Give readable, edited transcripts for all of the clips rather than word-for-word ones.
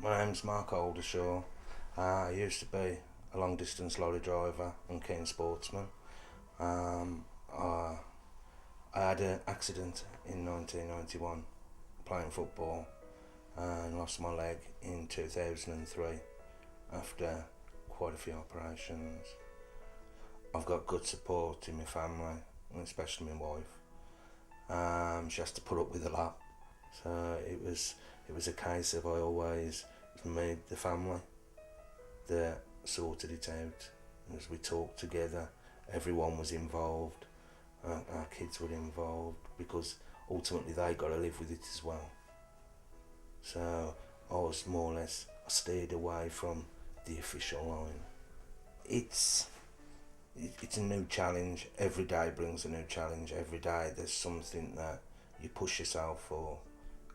My name's Mark Oldershaw. I used to be a long distance lorry driver and keen sportsman. Um, I, I had an accident in 1991 playing football and lost my leg in 2003 after quite a few operations. I've got good support in my family, and especially my wife. She has to put up with a lot. So it was a case of I always made the family that sorted it out. As we talked together, everyone was involved. Our kids were involved because ultimately they got to live with it as well. So I was more or less I stayed away from the official line. It's it's a new challenge. Every day brings a new challenge. Every day there's something that you push yourself for.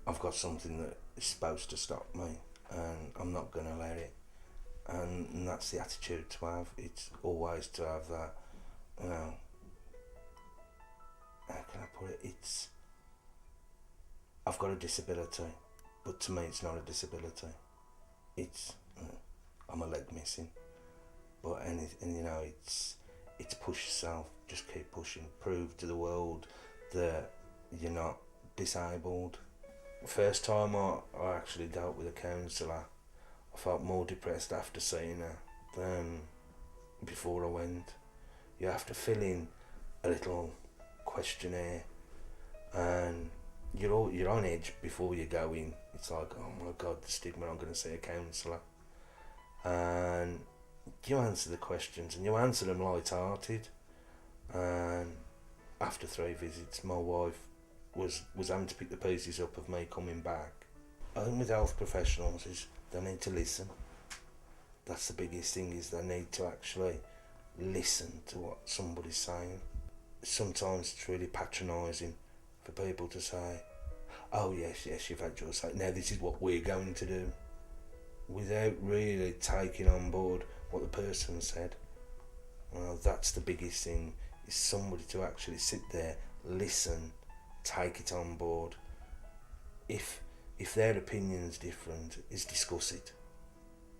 I've got something that is supposed to stop me, and I'm not going to let it. And that's the attitude to have. It's always to have that, you know, how can I put it? I've got a disability, but to me it's not a disability. It's, I'm a leg missing. But and you know, it's push yourself, just keep pushing, prove to the world that you're not disabled. First time I actually dealt with a counsellor, I felt more depressed after seeing her than before I went. You have to fill in a little questionnaire, and you're on edge before you go in. It's like, oh my God, the stigma, I'm going to see a counsellor. And you answer the questions and you answer them light-hearted. And after 3 visits, my wife was having to pick the pieces up of me coming back. I think with health professionals is they need to listen. That's the biggest thing, is they need to actually listen to what somebody's saying. Sometimes it's really patronising for people to say, oh yes, you've had your say, now this is what we're going to do, without really taking on board what the person said. Well, that's the biggest thing, is somebody to actually sit there, listen, take it on board. If their opinion's different, is discuss it.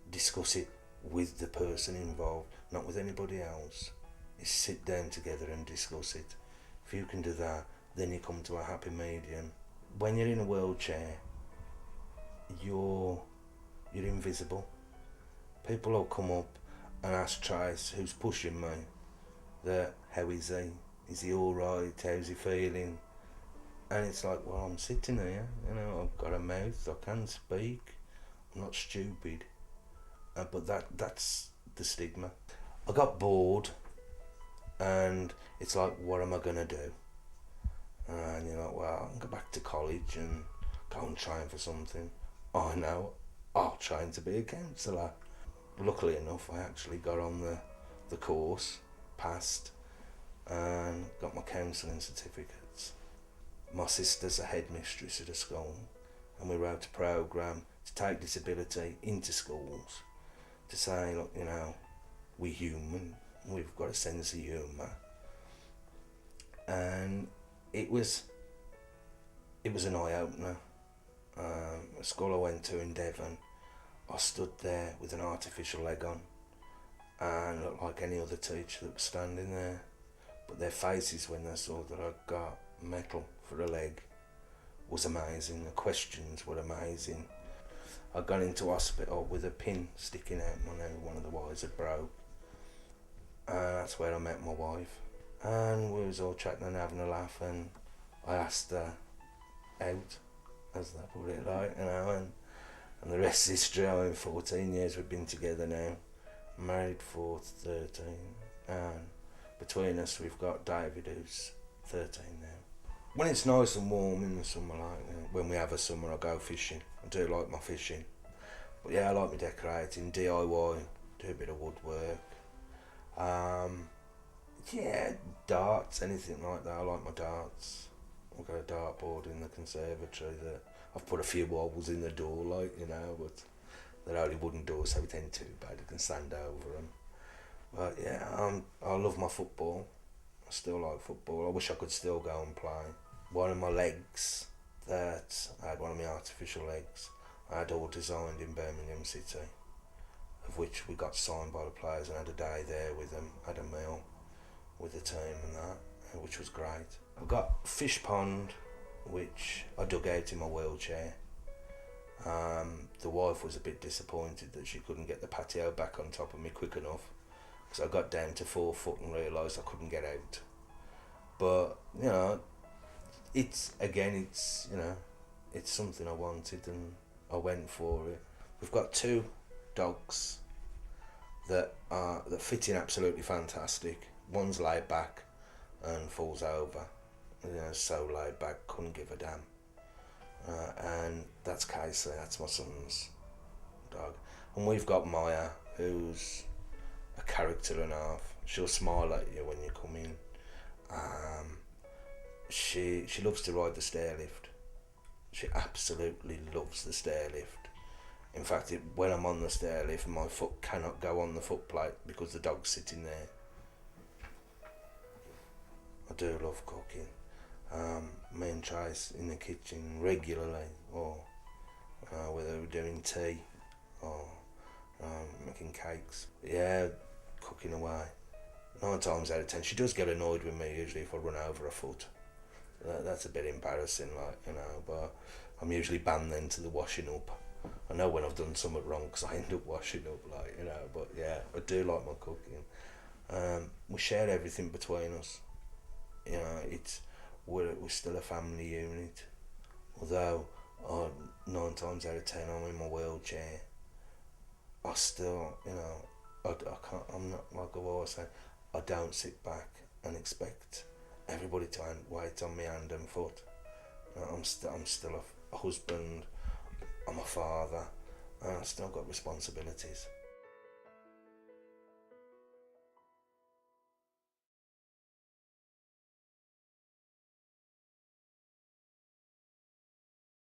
Discuss it with the person involved, not with anybody else. Is sit down together and discuss it. If you can do that, then you come to a happy medium. When you're in a wheelchair, you're invisible. People will come up and ask Trace, who's pushing me, that how is he? Is he alright? How's he feeling? And it's like, well, I'm sitting here, you know, I've got a mouth, I can speak, I'm not stupid. But that's the stigma. I got bored, and it's like, what am I gonna do? And you're like, well, I'll go back to college and go and train for something. I know, I'll train to be a counsellor. Luckily enough, I actually got on the course, passed, and got my counselling certificates. My sister's a headmistress at a school, and we wrote a programme to take disability into schools, to say, look, you know, we're human, we've got a sense of humour. And it was an eye-opener. A school I went to in Devon, I stood there with an artificial leg on and looked like any other teacher that was standing there. But their faces when they saw that I got metal for a leg was amazing. The questions were amazing. I got into hospital with a pin sticking out my nose, one of the wires had broke. And that's where I met my wife. And we was all chatting and having a laugh, and I asked her out, as they put it, like, you know, and the rest is history. I mean, 14 years we've been together now, married for 13, and between us we've got David, who's 13 now. When it's nice and warm in the summer, like, you know, when we have a summer, I go fishing. I do like my fishing. But yeah, I like my decorating, DIY, do a bit of woodwork. Yeah, darts, anything like that. I like my darts. I've got a dartboard in the conservatory that I've put a few wobbles in the door, like, you know, but they're only wooden doors, so it ain't too bad. I can stand over them. But yeah, I love my football. I still like football. I wish I could still go and play. One of my legs, I had one of my artificial legs, I had all designed in Birmingham City, of which we got signed by the players and had a day there with them, had a meal with the team and that, which was great. I've got Fish Pond, which I dug out in my wheelchair. The wife was a bit disappointed that she couldn't get the patio back on top of me quick enough, because I got down to 4 foot and realised I couldn't get out. But, you know, it's something I wanted and I went for it. We've got 2 dogs that fit in absolutely fantastic. One's laid back and falls over. So laid back, couldn't give a damn. And that's Casey, that's my son's dog. And we've got Maya, who's a character and a half. She'll smile at you when you come in. She loves to ride the stair lift. She absolutely loves the stair lift. In fact, when I'm on the stair lift, my foot cannot go on the footplate because the dog's sitting there. I do love cooking. Me and Trace in the kitchen regularly, or whether we're doing tea or making cakes. Yeah, cooking away. 9 times out of 10, she does get annoyed with me usually if I run over her foot. That's a bit embarrassing, but I'm usually banned then to the washing up. I know when I've done something wrong because I end up washing up, but yeah, I do like my cooking. We share everything between us. We're still a family unit. Although 9 times out of 10 I'm in my wheelchair, I still, I can't. I'm not, like I've always said, I don't sit back and expect everybody to wait on me hand and foot. I'm still a husband. I'm a father. And I've still got responsibilities.